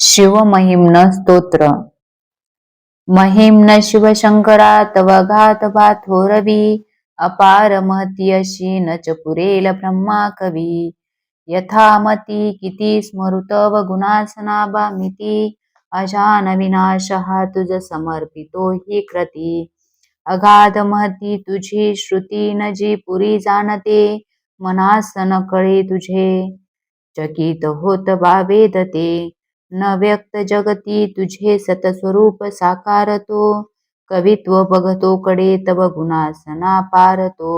शिवमहिम्न स्तोत्र. महिम्न शिवशंकरा तव घात थोरवी, अपार महती अशी न च पुरेल ब्रह्मा कवी. यथामती किती स्मरू तव गुणासना बामिती, अजान विनाश हा तुझ समर्पितो हि कृती. अगाध महती तुझी श्रुती न जी पुरी जाणते, मनास न कळे तुझे चकित होत बावेद ते. न व्यक्त जगती तुझे सतस्वरूप साकारतो, कवित्व बघतो कडे तव गुणासना पारतो.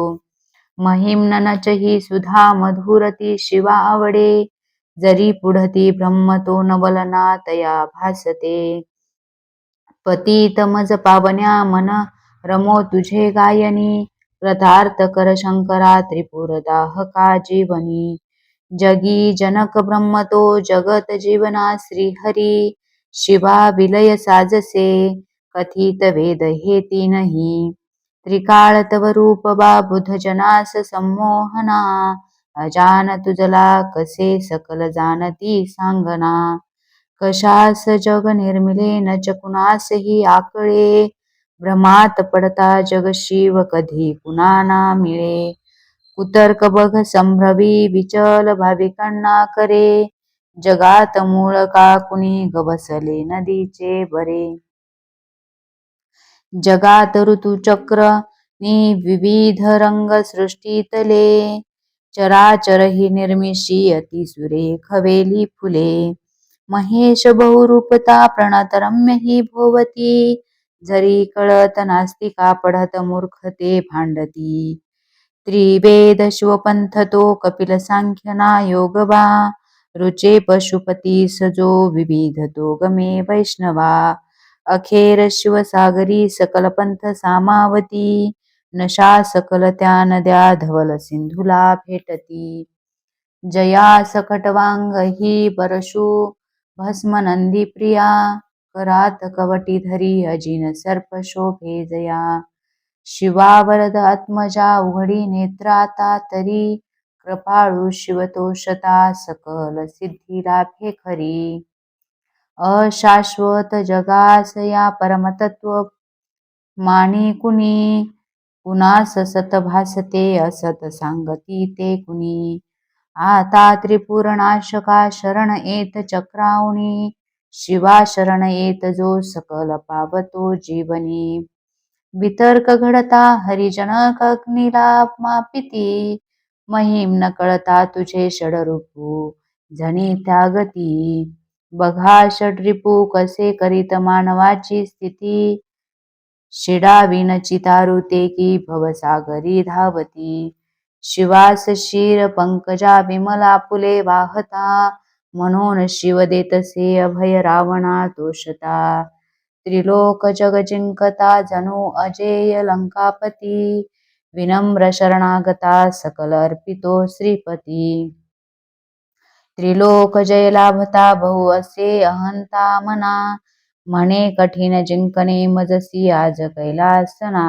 महिम्न नचही सुधा मधुरती शिवा आवडे, जरी पुढती ब्रह्म तो नवलना तया भासते. पतित मज पावन्या मन रमो तुझे गायनी, कृतार्थ कर शंकरा त्रिपुर दाहका जीवनी. जगी जनक ब्रह्म तो जगत जीवना श्रीहरी, शिवा विलय साजसे कथित वेद हे तीनही. त्रिकाळ तव रूप बा बुध जनास संमोहना, अजान तुझला कसे सकल जाणती सांगना. कशास जग निर्मिले न च कुणासही आकळे, भ्रमात पडता जग शिव कधी कुणाना मिळे. कुतर्क बघ संभ्रवी विचल भाविकांना करे, जगात मूळ का कुणी गवसले नदीचे बरे. जगात ऋतुचक्र नि विविध रंग सृष्टीतले, चराचर ही निर्मिषी अति सुरेख वेली फुले. महेश बहुरूपता प्रणत रम्य ही भोवती, जरी कळत नास्तिका पढत मूर्खते भांडती. त्रिवेद शिवपंथ तो कपिल सांख्य ना योगवा, रुचे पशुपती सजो विविध तो गमे वैष्णवा. अखेर शिवसागरी सकल पंथ सामावती, नशा सकल त्या नद्या धवल सिंधुला भेटती. जया सकटवांग ही परशु भस्म नंदी प्रिया, करात कवटी धरी अजिन सर्प शोभे जया. शिवा वरद आत्मजा उघडी नेत्राता तरी, कृपाळू शिवतोषता सकल सिद्धी लाभे खरी. अशाश्वत जगास या परमतत्व मानी कुणी, कुणास सत भासते असत सांगती ते कुणी. आता त्रिपुरनाशका शरण येत चक्रावणी, शिवा शरण येत जो सकल पावतो जीवनी. वितर्क घडता हरिजनक अग्नीला मापिती, महिम्न कळता तुझे षडरूपू झणी त्यागती. बघा षड्रिपू कसे करीत मानवाची स्थिती, शिडाविन चितारुते की भवसागरी धावती. शिवास शिर पंकजा विमला फुले वाहता, म्हणून शिव देतसे अभय रावणा तोषता. त्रिलोक जग जिंकता जणू अजेय लंकापती, विनम्र शरणागता सकल अर्पितो श्रीपती. त्रिलोक जय लाभता बहु असे अहंता मना, म्हणे कठीण जिंकणे मजसी आज कैलासना.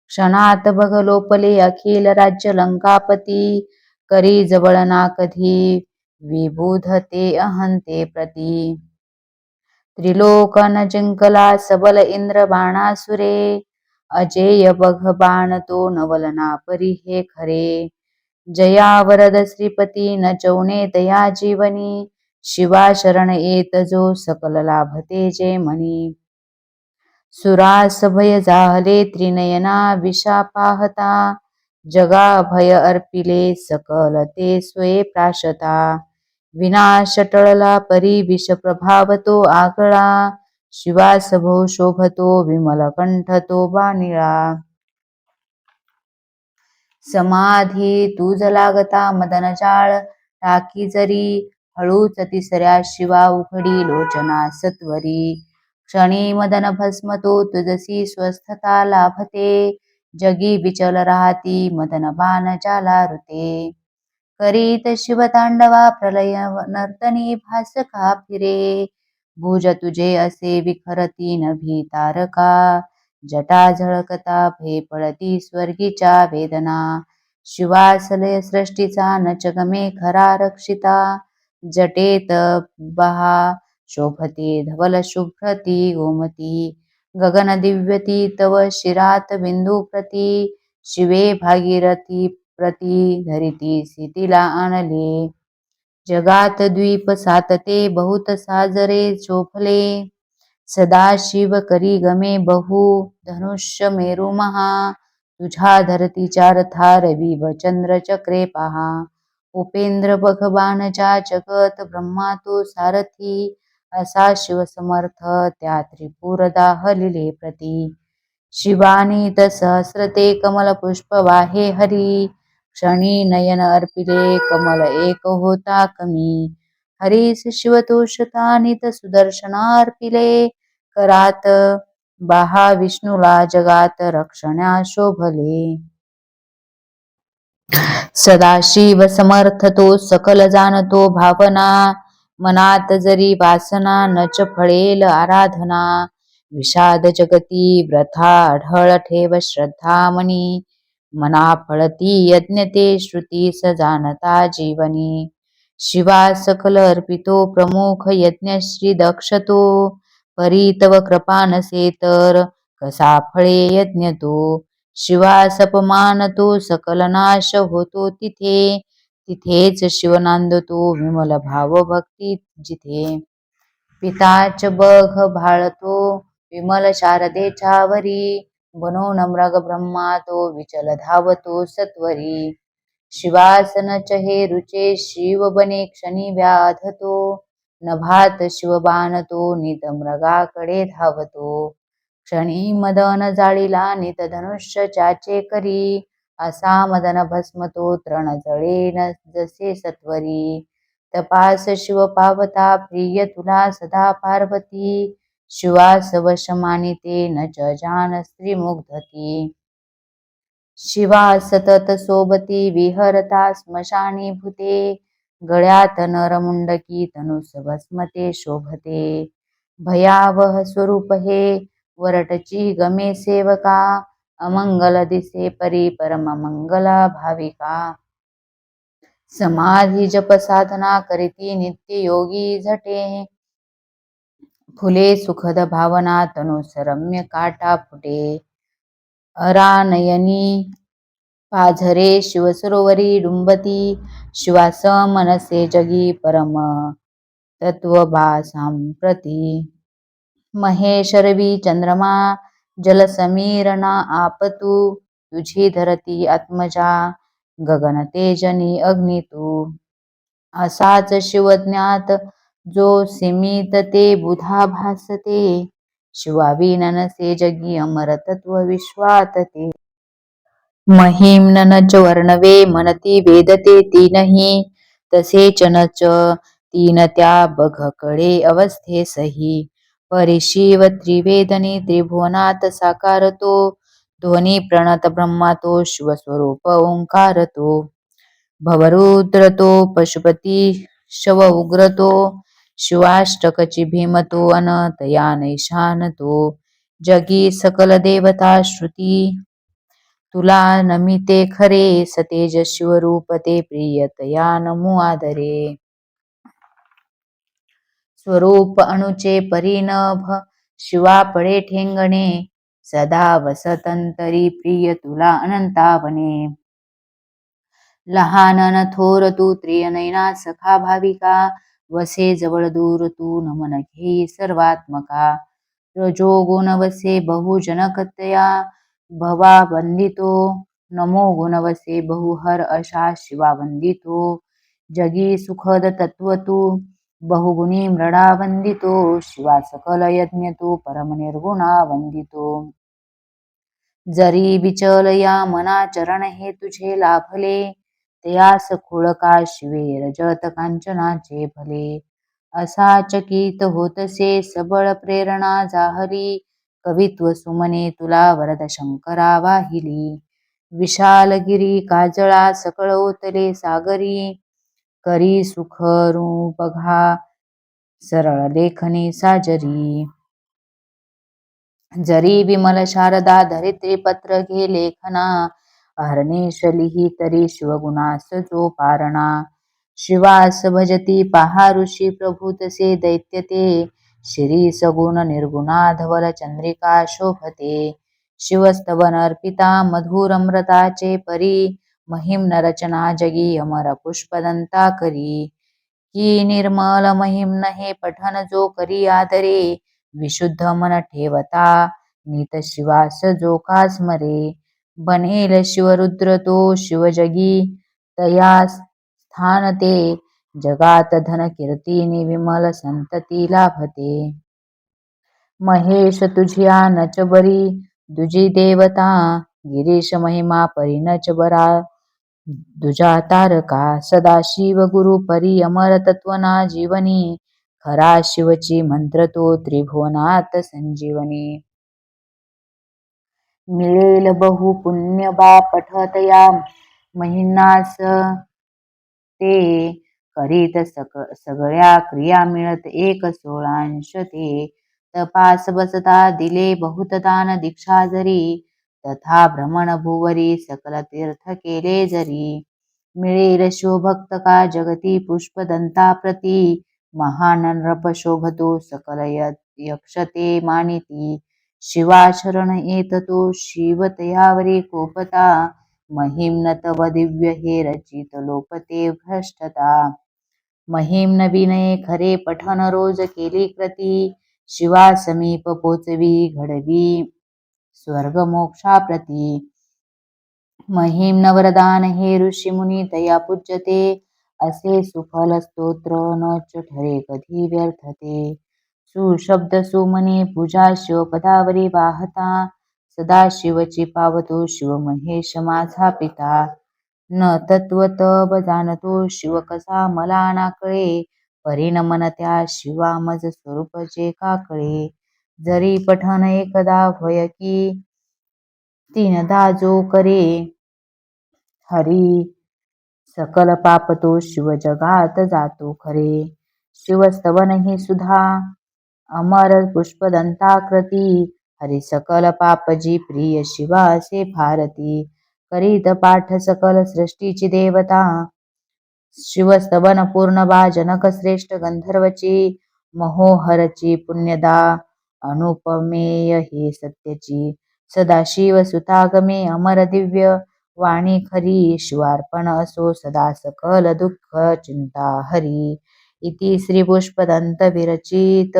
क्षणात बघ लोपले अखिल राज्य लंकापती, करी जवळ ना कधी विबुध ते अहंते प्रती. त्रिलोकन जिंकला सबल इंद्र बाणासुरे, अजेय बघ बाण तो नवलना परी हे खरे. जया वरद श्रीपती न चौणे तया जीवनी, शिवा शरण येत जो सकल लाभते जे मनी. सुरास भय जाहले त्रिनयना विषा पाहता, जगा भय अर्पिले सकल ते स्वये प्राशता. विनाश टळला परी विष प्रभाव तो आगळा, शिवास भो शोभतो विमल कंठ तो बानिळा. समाधी तुझ लागता मदन जाळ टाकी जरी, हळूच तिसऱ्या शिवा उघडी लोचना सत्वरी. क्षणी मदन भस्म तो तुझसी स्वस्थता लाभते, जगी विचल राहती मदन बाण जाला ऋते. करीत शिवतांडवा प्रलय नर्तनी भास का फिरे, भुज तुझे असे विखरती नभी तारका. जटा झळकता भे पळती स्वर्गीच्या वेदना, शिवासलय सृष्टीचा नच गमे खरा रक्षिता. जटेत बहा शोभते धवल शुभ्रती गोमती गगन दिव्यती तव शिरात बिंदू प्रती शिवे भागीरथी प्रती धरिती सितीला आणले जगात द्वीप सातते बहुत साजरे शोभले सदाशिव करी गमे बहु धनुष्य मेरू महा तुझ्या धरतीच्या रथा रवी व चंद्र चक्रे पहा उपेंद्र बघबाणच्या जगत ब्रह्मा तो सारथी असा शिव समर्थ त्या त्रिपुरदा लिले प्रती शिवानीत सहस्रते कमल पुष्प वाहे हरी क्षणी नयन अर्पिले कमल एक होता कमी हरीस शिवतोषता नित सुदर्शनार्पिले करात बाहा विष्णूला जगात रक्षण्या शोभले सदाशिव समर्थ तो सकल जाणतो भावना मनात जरी वासना नच फळेल आराधना विषाद जगती व्रथा ढळ ठेव श्रद्धा मनी मना फळती यज्ञ ते श्रुती स जाणता जीवनी शिवा सकल अर्पितो प्रमुख यज्ञ श्री दक्षतो परीतव कृपा नसे तर कसा फळे यज्ञ तो शिवास अपमान तो सकल नाश होतो तिथे तिथेच शिव नांदतो विमल भाव भक्ती जिथे पिताच बघ भाळतो विमल शारदेच्या वरी बनून मृग ब्रह्मा तो विचल धावतो सत्वरी शिवासन चहे रुचे शिव बने क्षणी व्याधतो नभात शिवबाण तो नित मृगाकडे धावतो क्षणी मदन जाळीला नित धनुष्य चाचे करी असा मदन भस्म तो तृण जळेन जसे सत्वरी तपास शिव पावता प्रिय तुला सदा पार्वती शिवास वश मानिते न च जान स्त्री मुग्धती शिवा सतत सोबती विहरता स्मशानी भूते गळ्यात नरमुंडकी धनुष भस्मते शोभते भयावह स्वरूप हे वरटची गमे सेवका अमंगल दिसे परी परम मंगला भाविका समाधी जप साधना करीती नित्य योगी झटे फुले सुखद भावना तनुस रम्य काटा फुटे अरानयनी पाझरे शिवसरोवरी डुंबती शिवास मनसे जगी परम तत्वबा सांप्रती महेश रवी चंद्रमा जल समीरणा आपतू तुझी धरती आत्मजा गगन तेजनी अग्नी तू असाच शिवज्ञात जो सीमित ते बुधा भासते शिवाविन नसे जगी अमर तत्व विश्वात ते महिम नच वर्णवे मनती वेदते तीनही तसेच नच तीन त्या बघकडे अवस्थे सही परिशिव त्रिवेदनी त्रिभुवनात साकारतो ध्वनी प्रणत ब्रह्मा तो शिवस्वरूप ओंकार तो भवरुद्र तो पशुपती शव उग्र तो शिवाष्टकची भीम तो अनतया नैशान तो जगी सकल देवता श्रुती तुला नमिते खरे सतेज शिवरूप ते प्रियतया नमो आदरे स्वरूप अणुचे परिणभ शिवा पडे ठेंगणे सदा वसतंतरी प्रिय तुला अनंतावने लहान न थोर तू त्रियनयना सखा भाविका वसे जवळ दूर तू नमन घेई सर्वात्मका रजोगुण वसे बहुजनकतया भवा वंदितो नमो गुणवसे बहुहर अशा शिवा वंदितो जगी सुखद तत्व तू बहुगुणी मृडा वंदितो शिवा सकल यज्ञ तू परम निर्गुणा वंदितो जरी विचल या मना चरण हे तुझे लाभले तयास खुळका शिवे रजत कांचनाचे भले असा चकित होतसे सबळ प्रेरणा जाहली कवित्व सुमने तुला वरद शंकरा वाहिली विशालगिरी काजळा सकळ ओतले सागरी करी सुख बघा सरळ लेखनी साजरी जरी विमल शारदा धरित्री पत्र घे लेखना अहर्निश लिही तरी शिवगुणास जो पारणा शिवास भजती पहा ऋषी प्रभू तसे दैत्य ते श्री सगुण निर्गुणा धवल चंद्रिका शोभते शिवस्तवन अर्पिता मधुरमृताचे परी महिम्न रचना जगी अमर पुष्पदंता करी की निर्मल महिम्न हे पठन जो करी आदरे विशुद्ध मन ठेवता नीत शिवास जो का स्मरे बनेल शिवरुद्र तो शिवजगी तयास स्थान ते जगात धन कीर्ती विमल संतती लाभते महेश तुझिया नच बरी दुजी देवता गिरीश महिमा परिणच बरा दुजा तारका सदाशिव गुरु परी अमर तत्वना जीवनी खरा शिवची मंत्र तो त्रिभुवनात संजीवनी मिळेल बहु पुण्य बा पठतया महिनास ते करीत सगळ्या क्रिया मिळत एक सोळांश ते तपास बसता दिले बहुत दान दीक्षा जरी तथा भ्रमण भुवरी सकल तीर्थ केले जरी मिळेल शिवभक्त का जगती पुष्पदंता प्रती महान नृप शोभतो सकल यक्षते मानिती शिवाशरण येत तो शिव तयावरी कोपता महिम्न तव दिव्य हे रचित लोपते भ्रष्टता महिम्न विनये खरे पठन रोज केली कृती शिवा समीप पोचवी घडवी स्वर्ग मोक्षाप्रती महिम्न वरदान हे ऋषी मुनी तया पूज्यते असे सुफल स्तोत्र न ठरे कधी व्यर्थते सुशब्द सुमनी पूजा शिवपदावरी वाहता सदा शिवची पावतो शिव महेश माझा पिता न तत्वत जाणतो शिव कसा मला ना कळे परिणमन त्या शिवा मज स्वरूप जे का कळे जरी पठन एकदा होय की तीनदा जो करे हरी सकल पाप तो शिव जगात जातो खरे शिवस्तवन ही सुधा अमर पुष्पदंताकृती हरी सकल पाप जी प्रिय शिवासे भारती करीत पाठ सकल सृष्टीची देवता शिवस्तवन पूर्ण बा जनक श्रेष्ठ गंधर्वची महोहरची पुण्यदा अनुपमेय हे सत्यची सदाशिव सुतागमे अमर दिव्य वाणी खरी शिवार्पण असो सदा सकल दुःख चिंता हरी इति श्री पुष्पदंत विरचित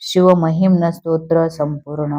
शिवमहिम्न स्तोत्र संपूर्ण।